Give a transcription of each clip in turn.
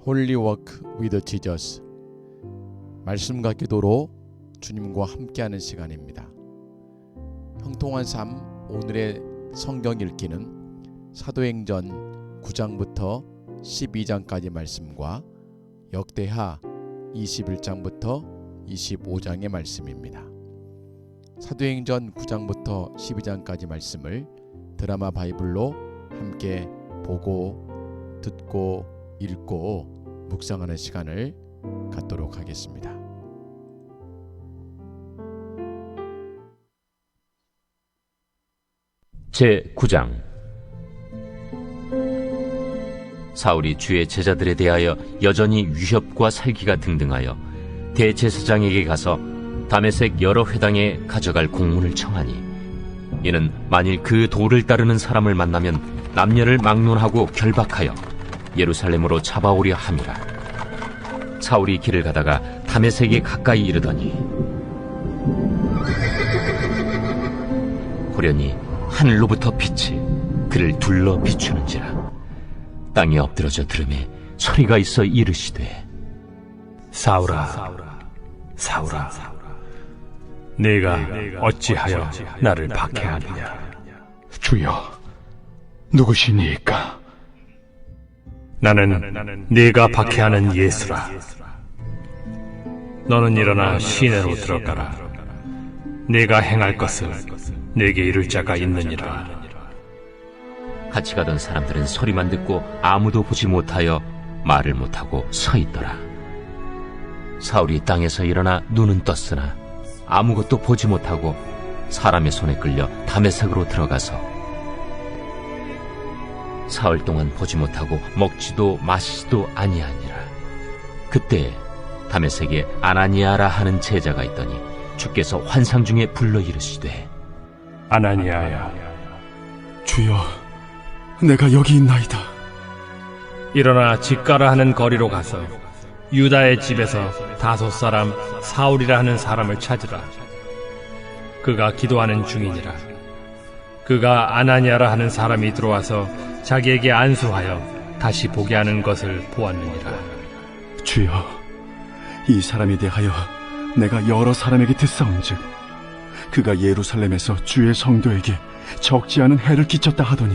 Holy Walk with Jesus. 말씀과 기도로 주님과 함께하는 시간입니다. 형통한 삶 오늘의 성경 읽기는 사도행전 9장부터 12장까지 말씀과 역대하 21장부터 25장의 말씀입니다. 사도행전 9장부터 12장까지 말씀을 드라마 바이블로 함께 보고 듣고 읽고 묵상하는 시간을 갖도록 하겠습니다. 제9장. 사울이 주의 제자들에 대하여 여전히 위협과 살기가 등등하여 대제사장에게 가서 다메섹 여러 회당에 가져갈 공문을 청하니, 이는 만일 그 도를 따르는 사람을 만나면 남녀를 막론하고 결박하여 예루살렘으로 잡아오려 함이라. 사울이 길을 가다가 다메섹에 가까이 이르더니 호련히 하늘로부터 빛이 그를 둘러 비추는지라. 땅에 엎드러져 들음에 소리가 있어 이르시되, 사울아, 사울아, 네가 어찌하여 나를 박해하느냐? 주여, 누구시니까? 나는 네가 박해하는 예수라. 너는 일어나 시내로 들어가라. 네가 행할 것을 네게 이룰 자가 있느니라. 같이 가던 사람들은 소리만 듣고 아무도 보지 못하여 말을 못하고 서 있더라. 사울이 땅에서 일어나 눈은 떴으나 아무것도 보지 못하고 사람의 손에 끌려 다메섹으로 들어가서 사흘 동안 보지 못하고 먹지도 마시지도 아니하니라. 그때 다메섹에 아나니아라 하는 제자가 있더니 주께서 환상 중에 불러 이르시되, 아나니아야, 주여, 내가 여기 있나이다. 일어나 집가라 하는 거리로 가서 유다의 집에서 다섯 사람 사울이라 하는 사람을 찾으라. 그가 기도하는 중이니라. 그가 아나니아라 하는 사람이 들어와서 자기에게 안수하여 다시 보게 하는 것을 보았느니라. 주여, 이 사람에 대하여 내가 여러 사람에게 듣사온즉 그가 예루살렘에서 주의 성도에게 적지 않은 해를 끼쳤다 하더니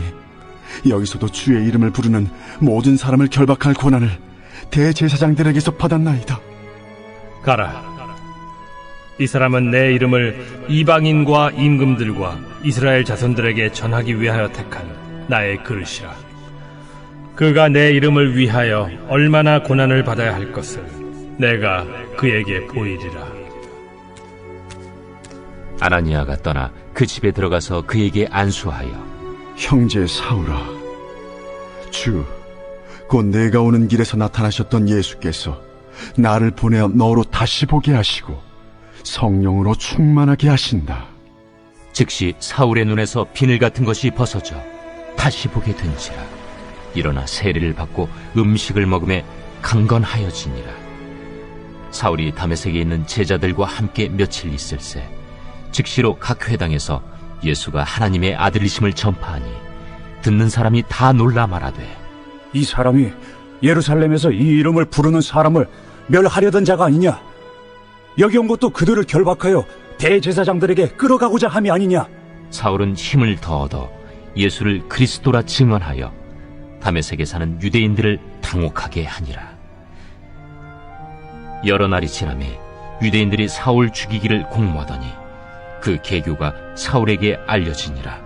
여기서도 주의 이름을 부르는 모든 사람을 결박할 권한을 대제사장들에게서 받았나이다. 가라. 이 사람은 내 이름을 이방인과 임금들과 이스라엘 자손들에게 전하기 위하여 택한 나의 그릇이라. 그가 내 이름을 위하여 얼마나 고난을 받아야 할 것을 내가 그에게 보이리라. 아나니아가 떠나 그 집에 들어가서 그에게 안수하여, 형제 사울아, 곧 내가 오는 길에서 나타나셨던 예수께서 나를 보내어 너로 다시 보게 하시고 성령으로 충만하게 하신다. 즉시 사울의 눈에서 비늘 같은 것이 벗어져 다시 보게 된지라. 일어나 세례를 받고 음식을 먹음에 강건하여지니라. 사울이 다메섹에 있는 제자들과 함께 며칠 있을새 즉시로 각 회당에서 예수가 하나님의 아들이심을 전파하니 듣는 사람이 다 놀라 말하되, 이 사람이 예루살렘에서 이 이름을 부르는 사람을 멸하려던 자가 아니냐? 여기 온 것도 그들을 결박하여 대제사장들에게 끌어가고자 함이 아니냐? 사울은 힘을 더 얻어 예수를 그리스도라 증언하여 다메섹에 사는 유대인들을 당혹하게 하니라. 여러 날이 지나매 유대인들이 사울 죽이기를 공모하더니 그 계교가 사울에게 알려지니라.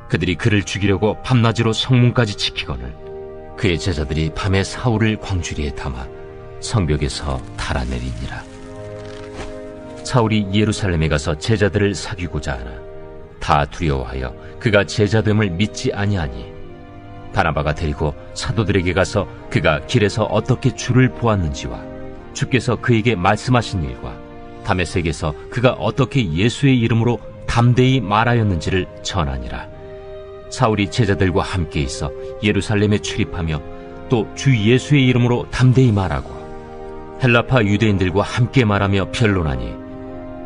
그들이 그를 죽이려고 밤낮으로 성문까지 지키거늘 그의 제자들이 밤에 사울을 광주리에 담아 성벽에서 달아내리니라. 사울이 예루살렘에 가서 제자들을 사귀고자 하나 다 두려워하여 그가 제자됨을 믿지 아니하니, 바나바가 데리고 사도들에게 가서 그가 길에서 어떻게 주를 보았는지와 주께서 그에게 말씀하신 일과 다메섹에서 그가 어떻게 예수의 이름으로 담대히 말하였는지를 전하니라. 사울이 제자들과 함께 있어 예루살렘에 출입하며 또 주 예수의 이름으로 담대히 말하고 헬라파 유대인들과 함께 말하며 변론하니,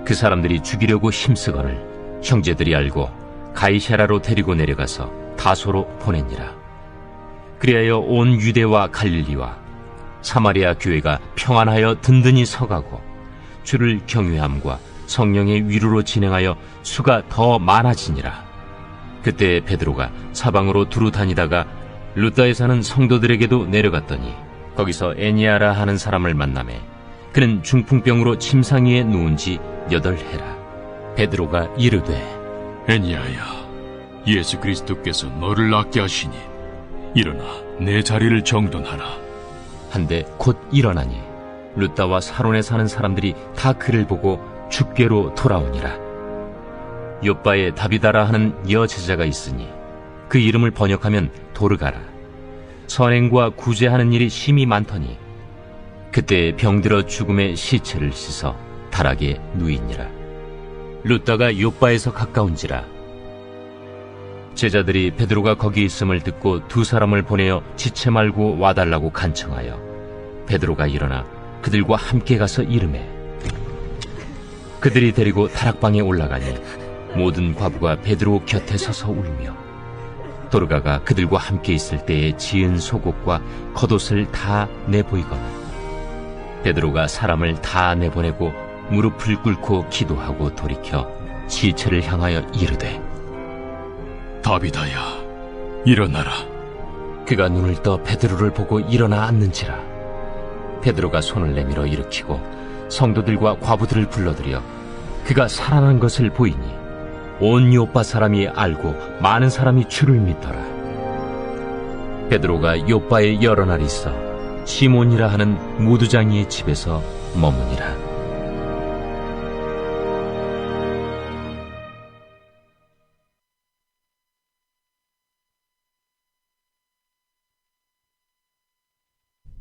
그 사람들이 죽이려고 힘쓰거늘 형제들이 알고 가이사라로 데리고 내려가서 다소로 보내니라. 그리하여 온 유대와 갈릴리와 사마리아 교회가 평안하여 든든히 서가고 주를 경외함과 성령의 위로로 진행하여 수가 더 많아지니라. 그때 베드로가 사방으로 두루 다니다가 루다에 사는 성도들에게도 내려갔더니 거기서 애니아라 하는 사람을 만나매 그는 중풍병으로 침상 위에 누운 지 8해라. 베드로가 이르되 애니야야, 예수 그리스도께서 너를 낫게 하시니 일어나 내 자리를 정돈하라. 한데 곧 일어나니 루다와 사론에 사는 사람들이 다 그를 보고 주께로 돌아오니라. 요빠에 다비다라 하는 여제자가 있으니 그 이름을 번역하면 도르가라. 선행과 구제하는 일이 심히 많더니 그때 병들어 죽음의 시체를 씻어 다락에 누이니라. 루다가 요빠에서 가까운지라. 제자들이 베드로가 거기 있음을 듣고 2 사람을 보내어 지체 말고 와달라고 간청하여 베드로가 일어나 그들과 함께 가서 이르매 그들이 데리고 다락방에 올라가니 모든 과부가 베드로 곁에 서서 울며 도르가가 그들과 함께 있을 때에 지은 속옷과 겉옷을 다 내보이거나 베드로가 사람을 다 내보내고 무릎을 꿇고 기도하고 돌이켜 시체를 향하여 이르되 다비다야, 일어나라. 그가 눈을 떠 베드로를 보고 일어나 앉는지라. 베드로가 손을 내밀어 일으키고 성도들과 과부들을 불러들여 그가 살아난 것을 보이니 온 요빠 사람이 알고 많은 사람이 주를 믿더라. 베드로가 요빠에 여러 날 있어 시몬이라 하는 무두장이의 집에서 머무니라.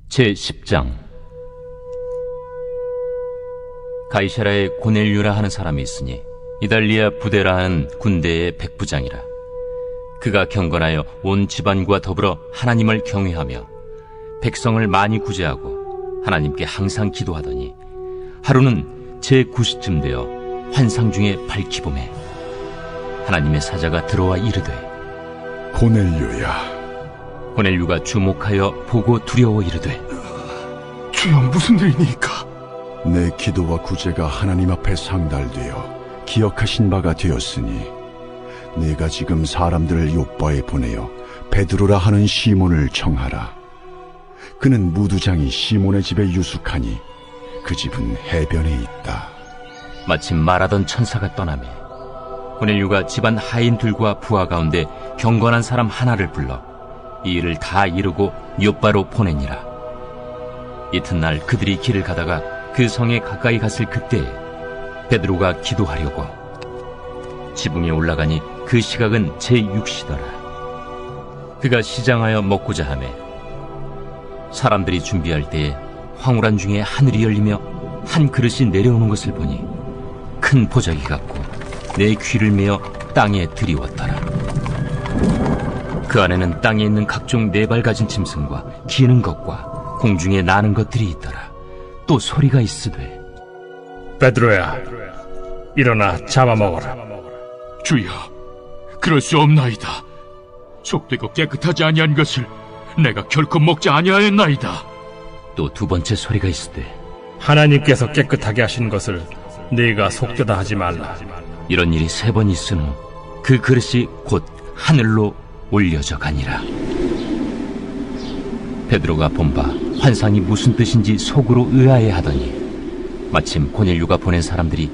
제10장. 가이사라에 고넬류라 하는 사람이 있으니 이달리아 부대라 하는 군대의 백부장이라. 그가 경건하여 온 집안과 더불어 하나님을 경외하며 백성을 많이 구제하고 하나님께 항상 기도하더니 하루는 제9시쯤 되어 환상 중에 밝히봄에 하나님의 사자가 들어와 이르되 고넬료야, 고넬류가 주목하여 보고 두려워 이르되 주여, 무슨 일이니까? 내 기도와 구제가 하나님 앞에 상달되어 기억하신 바가 되었으니 내가 지금 사람들을 요빠에 보내어 베드로라 하는 시몬을 청하라. 그는 무두장이 시몬의 집에 유숙하니 그 집은 해변에 있다. 마침 말하던 천사가 떠나매 고넬류가 집안 하인들과 부하 가운데 경건한 사람 하나를 불러 이 일을 다 이루고 요빠로 보내니라. 이튿날 그들이 길을 가다가 그 성에 가까이 갔을 그때에 베드로가 기도하려고 지붕에 올라가니 그 시각은 제6시더라. 그가 시장하여 먹고자 하매 사람들이 준비할 때에 황홀한 중에 하늘이 열리며 한 그릇이 내려오는 것을 보니 큰 보자기 같고 내 귀를 메어 땅에 들이웠더라. 그 안에는 땅에 있는 각종 4발 가진 짐승과 기는 것과 공중에 나는 것들이 있더라. 또 소리가 있으되 베드로야, 일어나 잡아먹어라. 주여, 그럴 수 없나이다. 속되고 깨끗하지 아니한 것을 내가 결코 먹지 아니하였나이다. 또 2번째 소리가 있으되 하나님께서 깨끗하게 하신 것을 네가 속되다 하지 말라. 이런 일이 3번 있은 후 그 그릇이 곧 하늘로 올려져 가니라. 베드로가 본 바 환상이 무슨 뜻인지 속으로 의아해하더니 마침 고넬류가 보낸 사람들이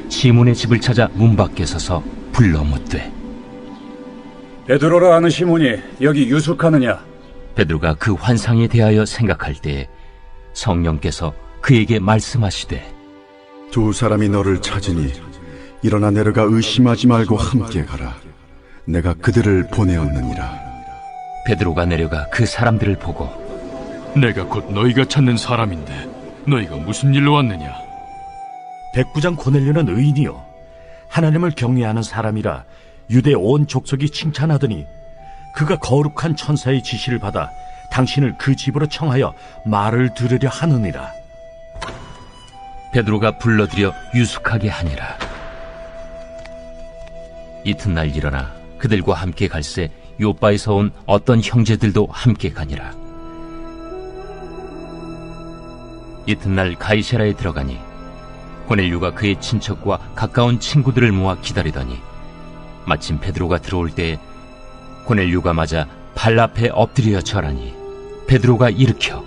시몬의 집을 찾아 문 밖에 서서 불러 묻되 베드로라 하는 시몬이 여기 유숙하느냐? 베드로가 그 환상에 대하여 생각할 때에 성령께서 그에게 말씀하시되 2 사람이 너를 찾으니 일어나 내려가 의심하지 말고 함께 가라. 내가 그들을 보내었느니라. 베드로가 내려가 그 사람들을 보고 내가 곧 너희가 찾는 사람인데 너희가 무슨 일로 왔느냐? 백부장 고넬료는 의인이요 하나님을 경외하는 사람이라 유대 온 족속이 칭찬하더니 그가 거룩한 천사의 지시를 받아 당신을 그 집으로 청하여 말을 들으려 하느니라. 베드로가 불러들여 유숙하게 하니라. 이튿날 일어나 그들과 함께 갈새 요빠에서 온 어떤 형제들도 함께 가니라. 이튿날 가이사라에 들어가니 고넬료가 그의 친척과 가까운 친구들을 모아 기다리더니 마침 베드로가 들어올 때 고넬료가 맞아 발 앞에 엎드려 절하니 베드로가 일으켜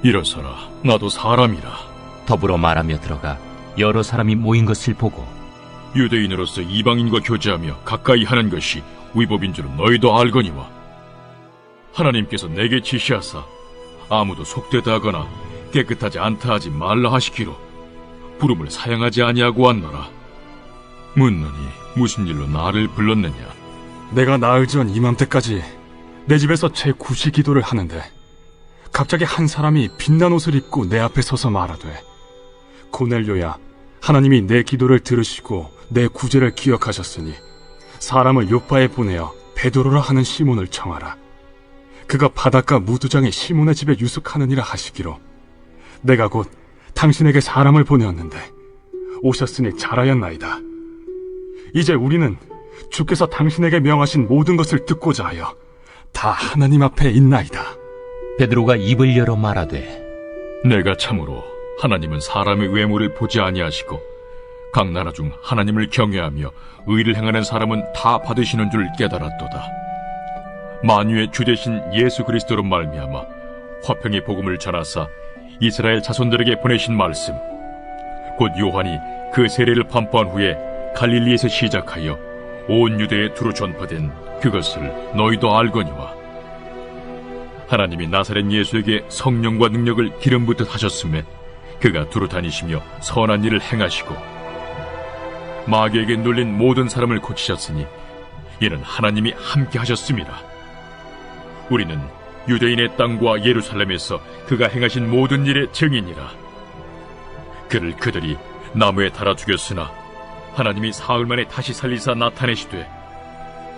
일어서라, 나도 사람이라. 더불어 말하며 들어가 여러 사람이 모인 것을 보고 유대인으로서 이방인과 교제하며 가까이 하는 것이 위법인 줄은 너희도 알거니와 하나님께서 내게 지시하사 아무도 속되다 하거나 깨끗하지 않다 하지 말라 하시기로 부름을 사양하지 아니하고 왔노라. 묻노니 무슨 일로 나를 불렀느냐? 내가 나흘 전 이맘때까지 내 집에서 제9시 기도를 하는데 갑자기 한 사람이 빛난 옷을 입고 내 앞에 서서 말하되, 고넬료야, 하나님이 내 기도를 들으시고 내 구제를 기억하셨으니 사람을 요파에 보내어 베드로라 하는 시몬을 청하라. 그가 바닷가 무두장의 시몬의 집에 유숙하느니라 하시기로 내가 곧 당신에게 사람을 보내었는데 오셨으니 잘하였나이다. 이제 우리는 주께서 당신에게 명하신 모든 것을 듣고자 하여 다 하나님 앞에 있나이다. 베드로가 입을 열어 말하되 내가 참으로 하나님은 사람의 외모를 보지 아니하시고 각 나라 중 하나님을 경외하며 의를 행하는 사람은 다 받으시는 줄 깨달았도다. 만유의 주 되신 예수 그리스도로 말미암아 화평의 복음을 전하사 이스라엘 자손들에게 보내신 말씀, 곧 요한이 그 세례를 판포한 후에 갈릴리에서 시작하여 온 유대에 두루 전파된 그것을 너희도 알거니와 하나님이 나사렛 예수에게 성령과 능력을 기름 붓듯 하셨음에 그가 두루 다니시며 선한 일을 행하시고 마귀에게 눌린 모든 사람을 고치셨으니 이는 하나님이 함께 하셨습니다. 우리는 유대인의 땅과 예루살렘에서 그가 행하신 모든 일의 증인이라. 그를 그들이 나무에 달아 죽였으나 하나님이 사흘 만에 다시 살리사 나타내시되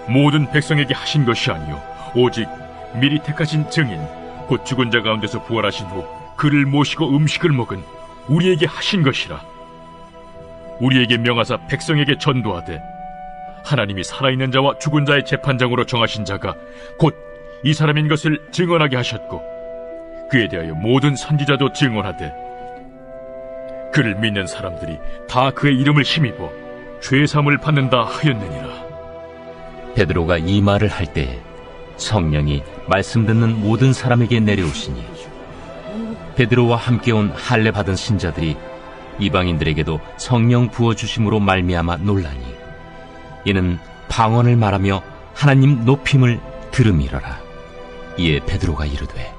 모든 백성에게 하신 것이 아니요 오직 미리 택하신 증인 곧 죽은 자 가운데서 부활하신 후 그를 모시고 음식을 먹은 우리에게 하신 것이라. 우리에게 명하사 백성에게 전도하되 하나님이 살아있는 자와 죽은 자의 재판장으로 정하신 자가 곧 이 사람인 것을 증언하게 하셨고 그에 대하여 모든 선지자도 증언하되 그를 믿는 사람들이 다 그의 이름을 힘입어 죄사함을 받는다 하였느니라. 베드로가 이 말을 할 때 성령이 말씀 듣는 모든 사람에게 내려오시니 베드로와 함께 온 할례 받은 신자들이 이방인들에게도 성령 부어주심으로 말미암아 놀라니 이는 방언을 말하며 하나님 높임을 들음이러라. 이에 베드로가 이르되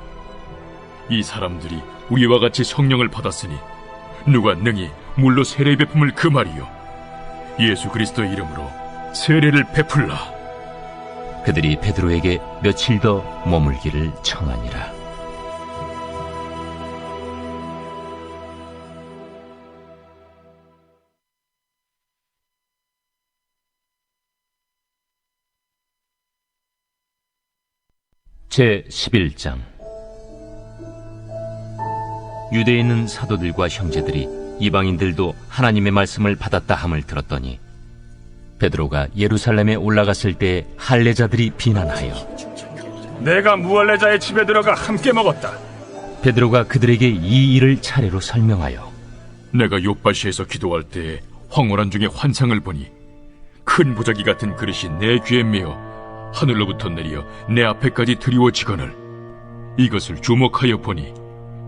이 사람들이 우리와 같이 성령을 받았으니 누가 능히 물로 세례 베품을 금하리요 예수 그리스도의 이름으로 세례를 베풀라. 그들이 베드로에게 며칠 더 머물기를 청하니라. 제 11장. 유대에 있는 사도들과 형제들이 이방인들도 하나님의 말씀을 받았다 함을 들었더니 베드로가 예루살렘에 올라갔을 때 할례자들이 비난하여 내가 무할례자의 집에 들어가 함께 먹었다. 베드로가 그들에게 이 일을 차례로 설명하여 내가 요바시에서 기도할 때에 황홀한 중에 환상을 보니 큰 보자기 같은 그릇이 내 귀에 메어 하늘로부터 내려 내 앞에까지 드리워지거늘 이것을 주목하여 보니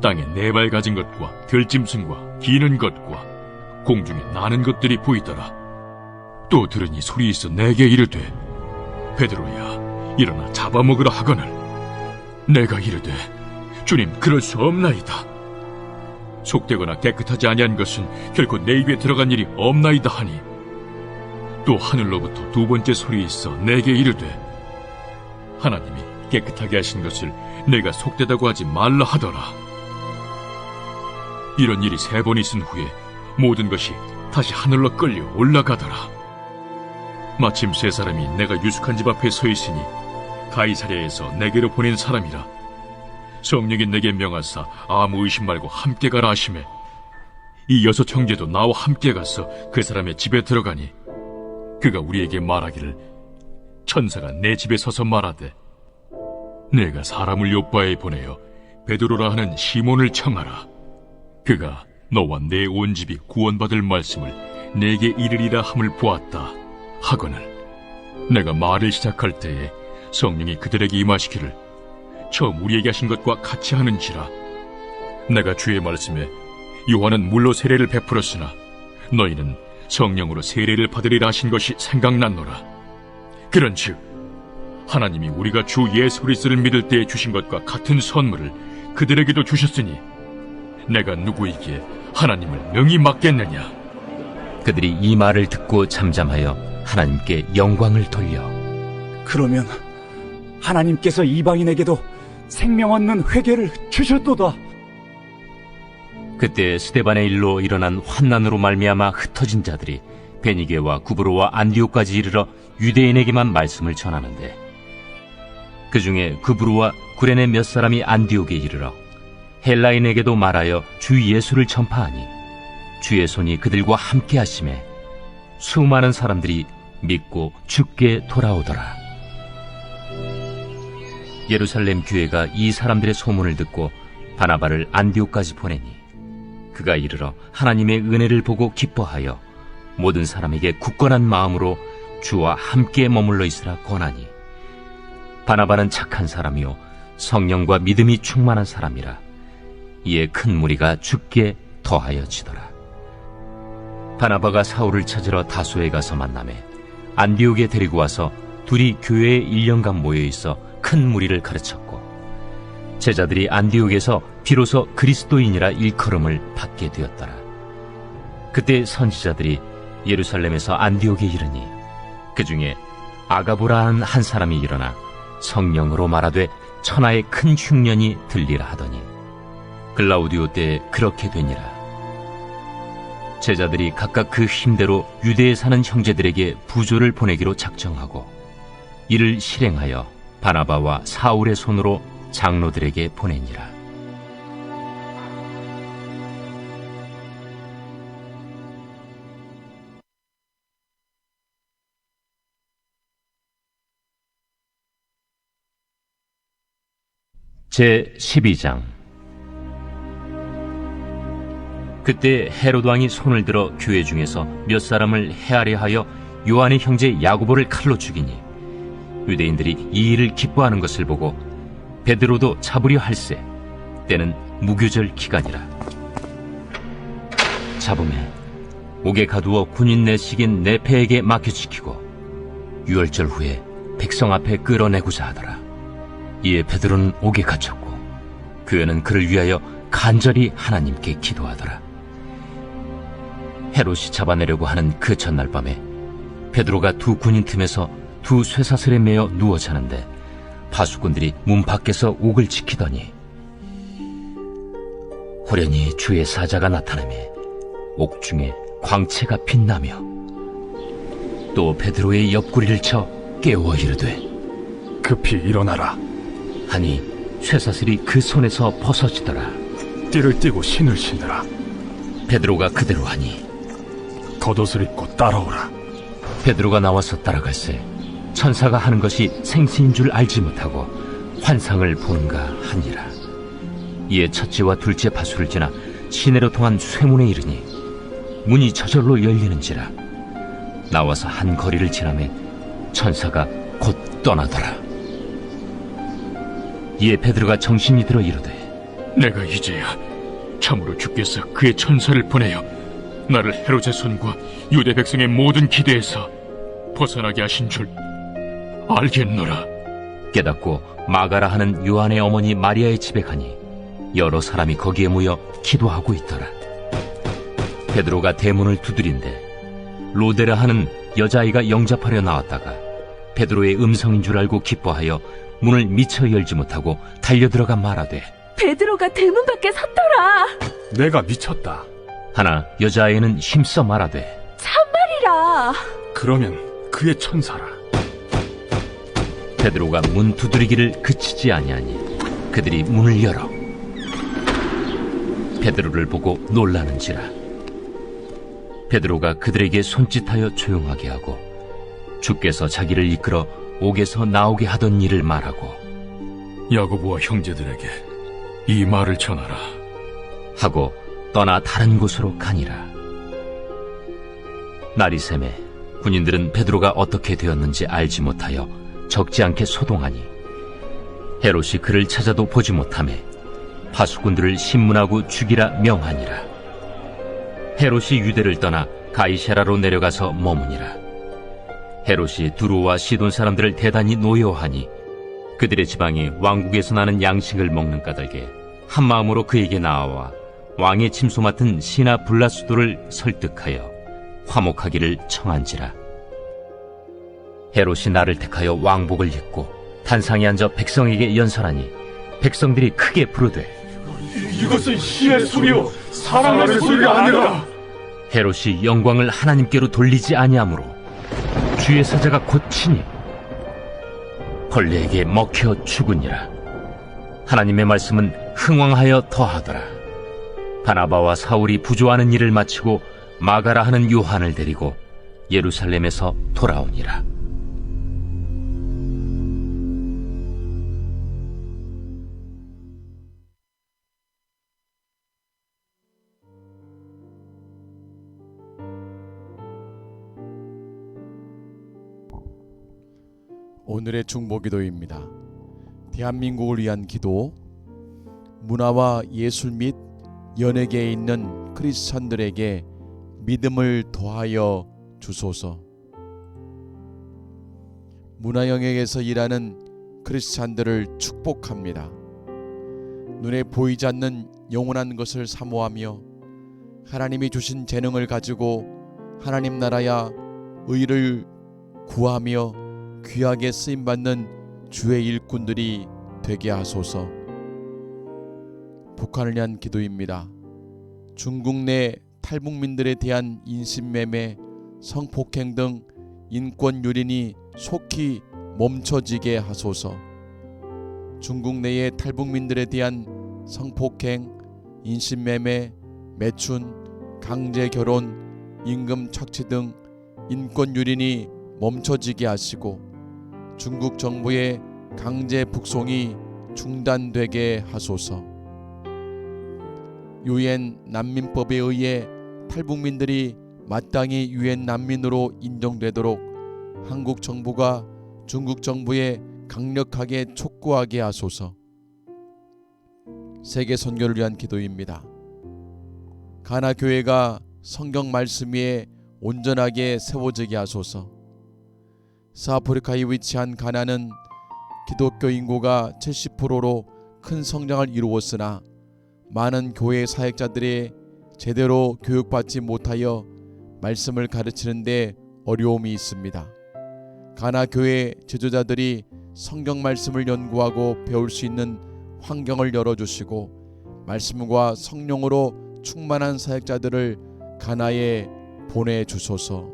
땅에 네 발 가진 것과 들짐승과 기는 것과 공중에 나는 것들이 보이더라. 또 들으니 소리 있어 내게 이르되 베드로야 일어나 잡아먹으라 하거늘 내가 이르되 주님 그럴 수 없나이다. 속되거나 깨끗하지 아니한 것은 결코 내 입에 들어간 일이 없나이다 하니 또 하늘로부터 두 번째 소리 있어 내게 이르되 하나님이 깨끗하게 하신 것을 내가 속되다고 하지 말라 하더라. 이런 일이 3번 있은 후에 모든 것이 다시 하늘로 끌려 올라가더라. 마침 3사람이 내가 유숙한 집 앞에 서 있으니 가이사랴에서 내게로 보낸 사람이라. 성령이 내게 명하사 아무 의심 말고 함께 가라 하시매 이 6 형제도 나와 함께 가서 그 사람의 집에 들어가니 그가 우리에게 말하기를 천사가 내 집에 서서 말하되 내가 사람을 요바에 보내어 베드로라 하는 시몬을 청하라. 그가 너와 내 온 집이 구원받을 말씀을 내게 이르리라 함을 보았다 하거늘 내가 말을 시작할 때에 성령이 그들에게 임하시기를 처음 우리에게 하신 것과 같이 하는지라. 내가 주의 말씀에 요한은 물로 세례를 베풀었으나 너희는 성령으로 세례를 받으리라 하신 것이 생각났노라. 그런즉 하나님이 우리가 주 예수 그리스도를 믿을 때에 주신 것과 같은 선물을 그들에게도 주셨으니 내가 누구에게 하나님을 능히 맡겠느냐. 그들이 이 말을 듣고 잠잠하여 하나님께 영광을 돌려 그러면 하나님께서 이방인에게도 생명 얻는 회개를 주셨도다. 그때 스데반의 일로 일어난 환난으로 말미암아 흩어진 자들이 베니게와 구브로와 안디옥까지 이르러 유대인에게만 말씀을 전하는데 그 중에 구브로와 구레네 몇 사람이 안디옥에 이르러 헬라인에게도 말하여 주 예수를 전파하니 주의 손이 그들과 함께 하심에 수많은 사람들이 믿고 주께 돌아오더라. 예루살렘 교회가 이 사람들의 소문을 듣고 바나바를 안디옥까지 보내니 그가 이르러 하나님의 은혜를 보고 기뻐하여 모든 사람에게 굳건한 마음으로 주와 함께 머물러 있으라 권하니 바나바는 착한 사람이요 성령과 믿음이 충만한 사람이라. 이에 큰 무리가 주께 더하여지더라. 바나바가 사울을 찾으러 다소에 가서 만나매 안디옥에 데리고 와서 둘이 교회에 1년간 모여있어 큰 무리를 가르쳤고 제자들이 안디옥에서 비로소 그리스도인이라 일컬음을 받게 되었더라. 그때 선지자들이 예루살렘에서 안디옥에 이르니 그 중에 아가보라 하는 한 사람이 일어나 성령으로 말하되 천하의 큰 흉년이 들리라 하더니 글라우디오 때에 그렇게 되니라. 제자들이 각각 그 힘대로 유대에 사는 형제들에게 부조를 보내기로 작정하고 이를 실행하여 바나바와 사울의 손으로 장로들에게 보내니라. 제 12장. 그때 헤롯 왕이 손을 들어 교회 중에서 몇 사람을 해하려 하여 요한의 형제 야고보를 칼로 죽이니 유대인들이 이 일을 기뻐하는 것을 보고 베드로도 잡으려 할세 때는 무교절 기간이라. 잡음에 옥에 가두어 군인 내식인 네페에게 맡겨지키고 유월절 후에 백성 앞에 끌어내고자 하더라. 이에 베드로는 옥에 갇혔고 교회는 그를 위하여 간절히 하나님께 기도하더라. 헤롯이 잡아내려고 하는 그 전날 밤에 베드로가 두 군인 틈에서 두 쇠사슬에 매어 누워 자는데 파수꾼들이 문 밖에서 옥을 지키더니 호련히 주의 사자가 나타나매 옥 중에 광채가 빛나며 또 베드로의 옆구리를 쳐 깨워 이르되 급히 일어나라. 하니 쇠사슬이 그 손에서 벗어지더라. 띠를 띠고 신을 신으라. 베드로가 그대로 하니 겉옷을 입고 따라오라. 베드로가 나와서 따라갈새 천사가 하는 것이 생시인 줄 알지 못하고 환상을 보는가 하니라. 이에 첫째와 둘째 파수를 지나 시내로 통한 쇠문에 이르니 문이 저절로 열리는지라. 나와서 한 거리를 지나매 천사가 곧 떠나더라. 이에 베드로가 정신이 들어 이르되 내가 이제야 참으로 주께서 그의 천사를 보내어 나를 헤롯의 손과 유대 백성의 모든 기대에서 벗어나게 하신 줄 알겠노라. 깨닫고 마가라 하는 요한의 어머니 마리아의 집에 가니 여러 사람이 거기에 모여 기도하고 있더라. 베드로가 대문을 두드린데 로데라 하는 여자아이가 영접하려 나왔다가 베드로의 음성인 줄 알고 기뻐하여 문을 미처 열지 못하고 달려들어가 말하되 베드로가 대문 밖에 섰더라. 내가 미쳤다. 하나 여자아이는 힘써 말하되 참말이라. 그러면 그의 천사라. 베드로가 문 두드리기를 그치지 아니하니 그들이 문을 열어 베드로를 보고 놀라는지라. 베드로가 그들에게 손짓하여 조용하게 하고 주께서 자기를 이끌어 옥에서 나오게 하던 일을 말하고 야고보와 형제들에게 이 말을 전하라. 하고 떠나 다른 곳으로 가니라. 날이 새매 군인들은 베드로가 어떻게 되었는지 알지 못하여 적지 않게 소동하니 헤롯이 그를 찾아도 보지 못하매 파수꾼들을 신문하고 죽이라 명하니라. 헤롯이 유대를 떠나 가이사라로 내려가서 머무니라. 헤롯이 두로와 시돈 사람들을 대단히 노여워하니 그들의 지방이 왕국에서 나는 양식을 먹는 까닭에 한 마음으로 그에게 나아와 왕의 침소 맡은 시나 블라수도를 설득하여 화목하기를 청한지라. 헤롯이 나를 택하여 왕복을 입고 단상에 앉아 백성에게 연설하니 백성들이 크게 부르되 이것은 신의 소리요 사람의 소리가 아니라. 헤롯이 영광을 하나님께로 돌리지 아니하므로 주의 사자가 곧 치니 벌레에게 먹혀 죽으니라. 하나님의 말씀은 흥왕하여 더하더라. 바나바와 사울이 부조하는 일을 마치고 마가라 하는 요한을 데리고 예루살렘에서 돌아오니라. 오늘의 중보기도입니다. 대한민국을 위한 기도. 문화와 예술 및 연예계에 있는 크리스찬들에게 믿음을 더하여 주소서. 문화 영역에서 일하는 크리스찬들을 축복합니다. 눈에 보이지 않는 영원한 것을 사모하며 하나님이 주신 재능을 가지고 하나님 나라야 의를 구하며 귀하게 쓰임받는 주의 일꾼들이 되게 하소서. 북한을 위한 기도입니다. 중국 내 탈북민들에 대한 인신매매, 성폭행 등 인권 유린이 속히 멈춰지게 하소서. 중국 내의 탈북민들에 대한 성폭행, 인신매매, 매춘, 강제결혼, 임금 착취 등 인권 유린이 멈춰지게 하시고 중국 정부의 강제 북송이 중단되게 하소서. 유엔 난민법에 의해 탈북민들이 마땅히 유엔 난민으로 인정되도록 한국 정부가 중국 정부에 강력하게 촉구하게 하소서. 세계 선교를 위한 기도입니다. 가나 교회가 성경 말씀 위에 온전하게 세워지게 하소서. 사아프리카에 위치한 가나는 기독교 인구가 70%로 큰 성장을 이루었으나 많은 교회 사역자들이 제대로 교육받지 못하여 말씀을 가르치는 데 어려움이 있습니다. 가나 교회 지도자들이 성경 말씀을 연구하고 배울 수 있는 환경을 열어주시고 말씀과 성령으로 충만한 사역자들을 가나에 보내주소서.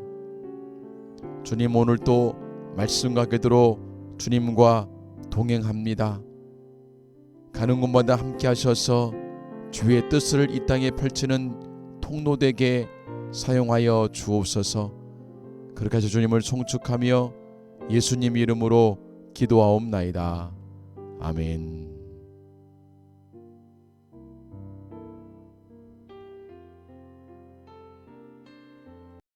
주님, 오늘도 말씀과 기도로 주님과 동행합니다. 가는 곳마다 함께 하셔서 주의 뜻을 이 땅에 펼치는 통로되게 사용하여 주옵소서. 그렇게 하셔 주님을 송축하며 예수님 이름으로 기도하옵나이다. 아멘.